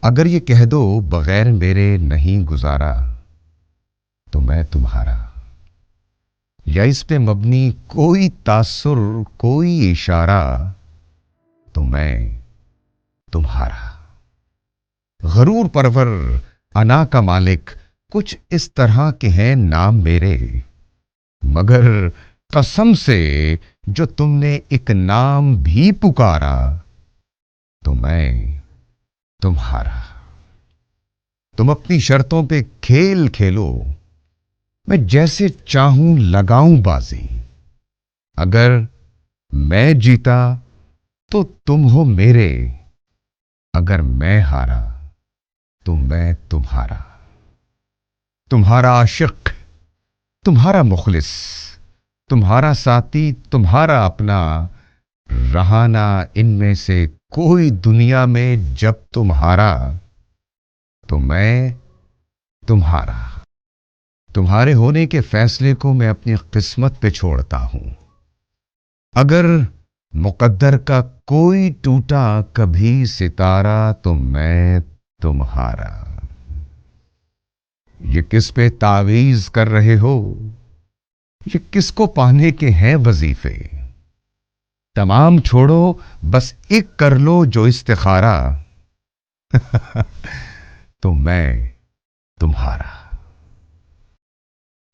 अगर ये कह दो बगैर मेरे नहीं गुजारा, तो मैं तुम्हारा। या इस पे मबनी कोई तासुर, कोई इशारा, तो मैं तुम्हारा। गरूर परवर, अना का मालिक, कुछ इस तरह के हैं नाम मेरे। मगर कसम से जो तुमने एक नाम भी पुकारा, तो मैं तुम्हारा। तुम अपनी शर्तों पे खेल खेलो, मैं जैसे चाहूं लगाऊं बाजी। अगर मैं जीता तो तुम हो मेरे, अगर मैं हारा तो मैं तुम्हारा। तुम्हारा आशिक, तुम्हारा मुखलिस, तुम्हारा साथी, तुम्हारा अपना। रहाना इनमें से कोई दुनिया में जब तुम्हारा, तो मैं तुम्हारा। तुम्हारे होने के फैसले को मैं अपनी किस्मत पे छोड़ता हूं। अगर मुकद्दर का कोई टूटा कभी सितारा, तो मैं तुम्हारा। ये किस पे तावीज कर रहे हो, ये किसको पाने के हैं वजीफे। तमाम छोड़ो, बस एक कर लो जो इस्तिखारा, तो मैं तुम्हारा।